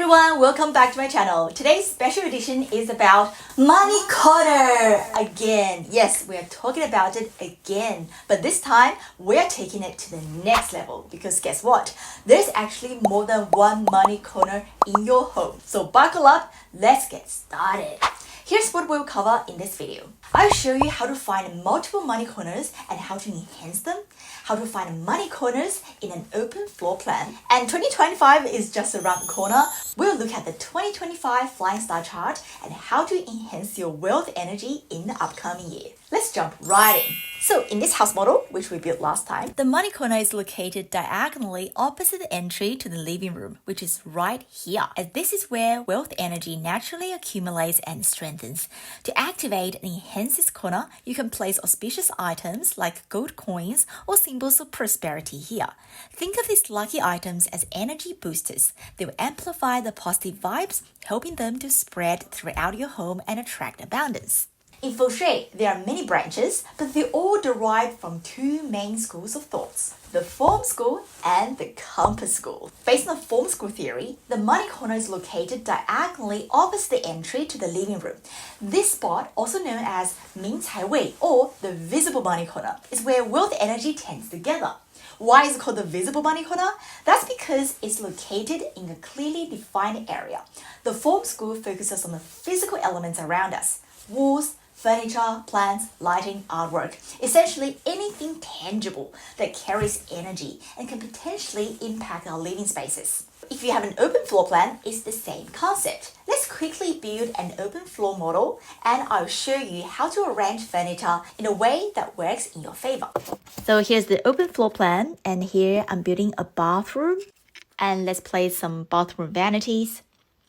everyone, welcome back to my channel. Today's special edition is about money corner again. Yes, we are talking about it again, but this time we are taking it to the next level because guess what? There's actually more than one money corner in your home. So buckle up, let's get started. Here's what we'll cover in this video. I'll show you how to find multiple money corners and how to enhance them, how to find money corners in an open floor plan. And 2025 is just around the corner. We'll look at the 2025 Flying Star chart and how to enhance your wealth energy in the upcoming year. Let's jump right in. So in this house model, which we built last time, the money corner is located diagonally opposite the entry to the living room, which is right here, as this is where wealth energy naturally accumulates and strengthens. To activate and enhance this corner, you can place auspicious items like gold coins or symbols of prosperity here. Think of these lucky items as energy boosters. They will amplify the positive vibes, helping them to spread throughout your home and attract abundance. In Feng Shui, there are many branches, but they all derive from two main schools of thoughts, the form school and the compass school. Based on the form school theory, the money corner is located diagonally opposite the entry to the living room. This spot, also known as Ming Cai Wei or the visible money corner, is where wealth energy tends to gather. Why is it called the visible money corner? That's because it's located in a clearly defined area. The form school focuses on the physical elements around us, walls, furniture, plants, lighting, artwork, essentially anything tangible that carries energy and can potentially impact our living spaces. If you have an open floor plan, it's the same concept. Let's quickly build an open floor model and I'll show you how to arrange furniture in a way that works in your favor. So here's the open floor plan, and here I'm building a bathroom, and let's place some bathroom vanities.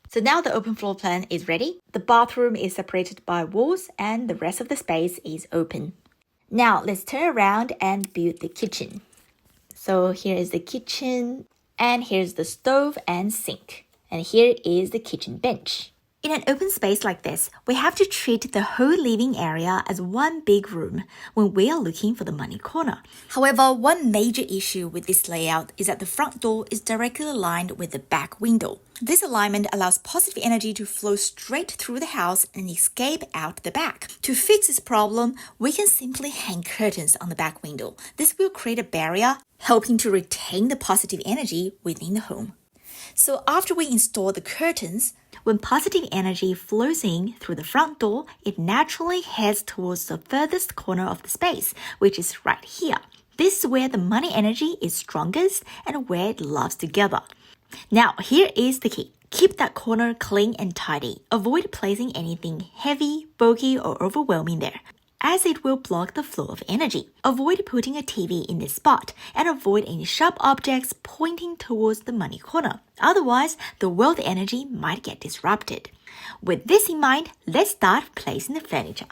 So now the open floor plan is ready. The bathroom is separated by walls and the rest of the space is open. Now let's turn around and build the kitchen. So here is the kitchen, and here's the stove and sink. And here is the kitchen bench. In an open space like this, we have to treat the whole living area as one big room when we are looking for the money corner. However, one major issue with this layout is that the front door is directly aligned with the back window. This alignment allows positive energy to flow straight through the house and escape out the back. To fix this problem, we can simply hang curtains on the back window. This will create a barrier, helping to retain the positive energy within the home. So after we install the curtains, when positive energy flows in through the front door, it naturally heads towards the furthest corner of the space, which is right here. This is where the money energy is strongest and where it loves to gather. Now, here is the key. Keep that corner clean and tidy. Avoid placing anything heavy, bulky, or overwhelming there, as it will block the flow of energy. Avoid putting a TV in this spot and avoid any sharp objects pointing towards the money corner. Otherwise, the wealth energy might get disrupted. With this in mind, let's start placing the furniture.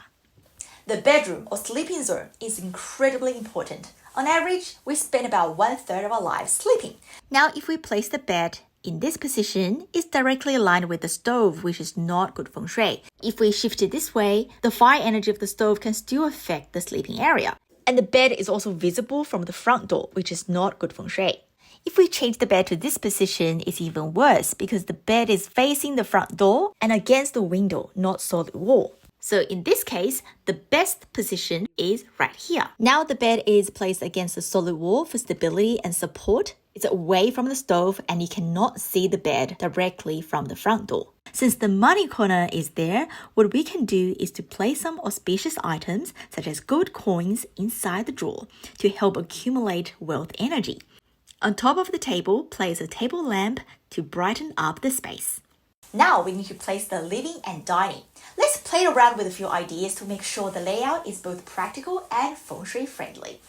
The bedroom or sleeping zone is incredibly important. On average, we spend about 1/3 of our lives sleeping. Now, if we place the bed in this position, it's directly aligned with the stove, which is not good feng shui. If we shift it this way, the fire energy of the stove can still affect the sleeping area. And the bed is also visible from the front door, which is not good feng shui. If we change the bed to this position, it's even worse because the bed is facing the front door and against the window, not solid wall. So in this case, the best position is right here. Now the bed is placed against the solid wall for stability and support. It's away from the stove and you cannot see the bed directly from the front door. Since the money corner is there, what we can do is to place some auspicious items such as gold coins inside the drawer to help accumulate wealth energy. On top of the table, place a table lamp to brighten up the space. Now we need to place the living and dining. Let's play around with a few ideas to make sure the layout is both practical and feng shui friendly.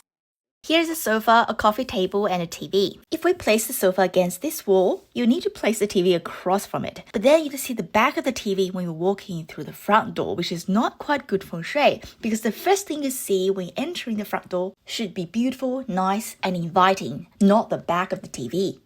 Here's a sofa, a coffee table, and a TV. If we place the sofa against this wall, you need to place the TV across from it. But then you can see the back of the TV when you're walking through the front door, which is not quite good feng shui, because the first thing you see when entering the front door should be beautiful, nice, and inviting, not the back of the TV.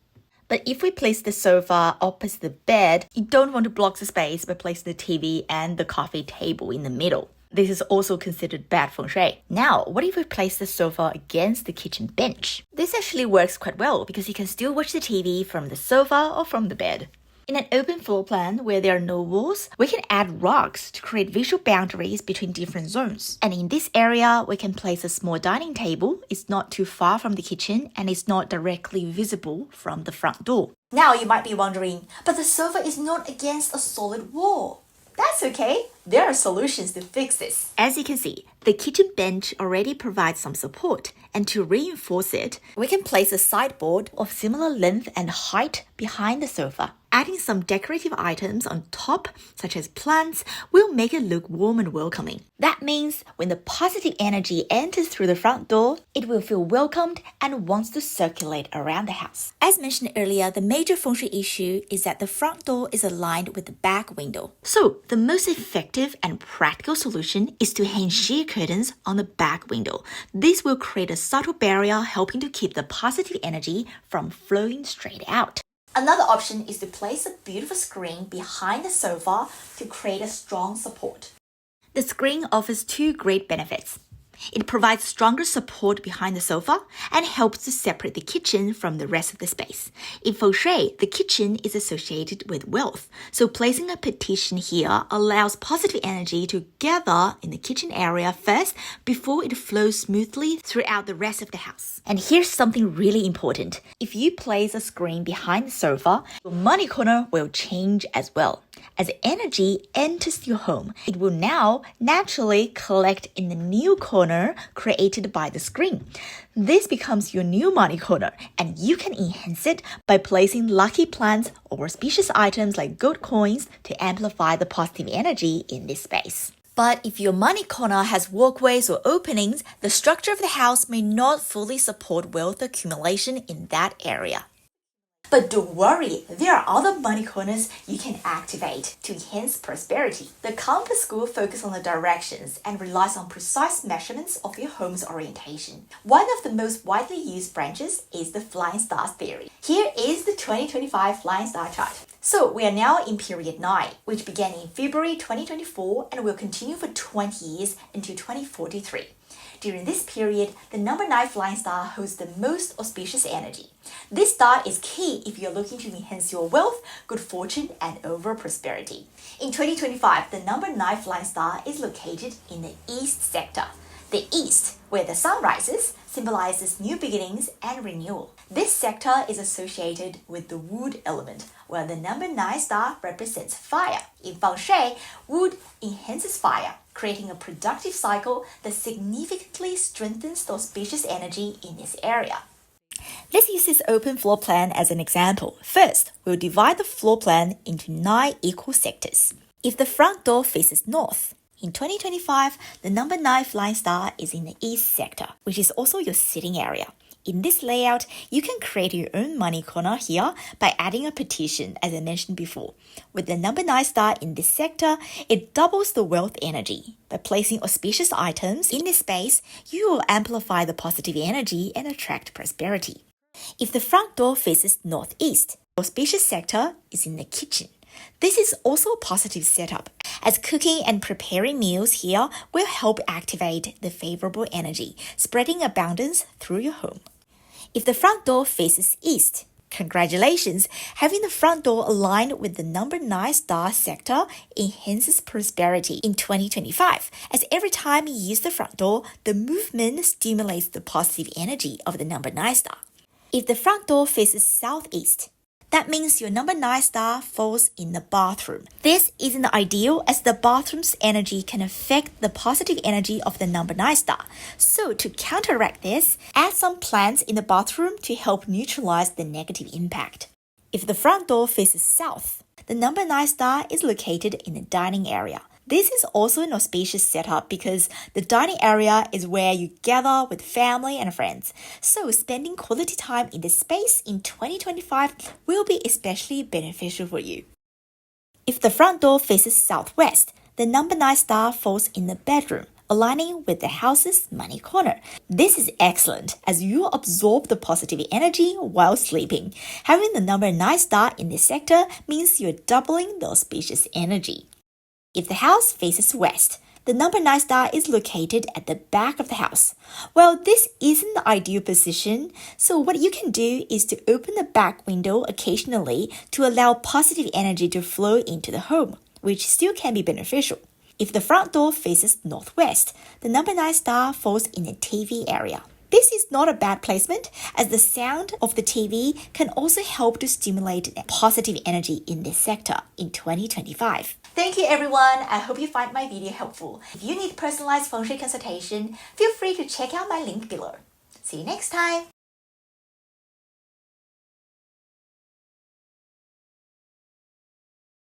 But if we place the sofa opposite the bed, you don't want to block the space by placing the TV and the coffee table in the middle. This is also considered bad feng shui. Now, what if we place the sofa against the kitchen bench? This actually works quite well because you can still watch the TV from the sofa or from the bed. In an open floor plan where there are no walls, we can add rocks to create visual boundaries between different zones. And in this area, we can place a small dining table. It's not too far from the kitchen and it's not directly visible from the front door. Now you might be wondering, but the sofa is not against a solid wall. That's okay. There are solutions to fix this. As you can see, the kitchen bench already provides some support, and to reinforce it, we can place a sideboard of similar length and height behind the sofa. Adding some decorative items on top, such as plants, will make it look warm and welcoming. That means when the positive energy enters through the front door, it will feel welcomed and wants to circulate around the house. As mentioned earlier, the major feng shui issue is that the front door is aligned with the back window. So, the most effective and practical solution is to hang sheer curtains on the back window. This will create a subtle barrier helping to keep the positive energy from flowing straight out. Another option is to place a beautiful screen behind the sofa to create a strong support. The screen offers two great benefits. It provides stronger support behind the sofa and helps to separate the kitchen from the rest of the space. In Feng Shui, the kitchen is associated with wealth, so placing a partition here allows positive energy to gather in the kitchen area first before it flows smoothly throughout the rest of the house. And here's something really important. If you place a screen behind the sofa, your money corner will change as well. As energy enters your home, it will now naturally collect in the new corner created by the screen. This becomes your new money corner, and you can enhance it by placing lucky plants or auspicious items like gold coins to amplify the positive energy in this space. But if your money corner has walkways or openings, the structure of the house may not fully support wealth accumulation in that area. But don't worry, there are other money corners you can activate to enhance prosperity. The compass school focuses on the directions and relies on precise measurements of your home's orientation. One of the most widely used branches is the flying stars theory. Here is the 2025 flying star chart. So we are now in period 9, which began in February 2024 and will continue for 20 years until 2043. During this period, the number 9 flying star holds the most auspicious energy. This star is key if you're looking to enhance your wealth, good fortune, and overall prosperity. In 2025, the number 9 flying star is located in the East sector. The East, where the sun rises, symbolizes new beginnings and renewal. This sector is associated with the wood element, while the number 9 star represents fire. In Feng Shui, wood enhances fire, creating a productive cycle that significantly strengthens the auspicious energy in this area. Let's use this open floor plan as an example. First, we'll divide the floor plan into 9 equal sectors. If the front door faces north, in 2025, the number 9 flying star is in the east sector, which is also your sitting area. In this layout, you can create your own money corner here by adding a partition, as I mentioned before. With the number 9 star in this sector, it doubles the wealth energy. By placing auspicious items in this space, you will amplify the positive energy and attract prosperity. If the front door faces northeast, the auspicious sector is in the kitchen. This is also a positive setup, as cooking and preparing meals here will help activate the favorable energy, spreading abundance through your home. If the front door faces east, congratulations! Having the front door aligned with the number 9 star sector enhances prosperity in 2025, as every time you use the front door, the movement stimulates the positive energy of the number 9 star. If the front door faces southeast, that means your number 9 star falls in the bathroom. This isn't ideal as the bathroom's energy can affect the positive energy of the number 9 star. So to counteract this, add some plants in the bathroom to help neutralize the negative impact. If the front door faces south, the number 9 star is located in the dining area. This is also an auspicious setup because the dining area is where you gather with family and friends. So spending quality time in this space in 2025 will be especially beneficial for you. If the front door faces southwest, the number 9 star falls in the bedroom, aligning with the house's money corner. This is excellent as you absorb the positive energy while sleeping. Having the number 9 star in this sector means you're doubling the auspicious energy. If the house faces west, The number 9 star is located at the back of the house. Well, this isn't the ideal position, so what you can do is to open the back window occasionally to allow positive energy to flow into the home, which still can be beneficial. If the front door faces northwest, the number 9 star falls in the TV area. This is not a bad placement, as the sound of the TV can also help to stimulate positive energy in this sector in 2025. Thank you everyone. I hope you find my video helpful. If you need personalized Feng Shui consultation, feel free to check out my link below. See you next time.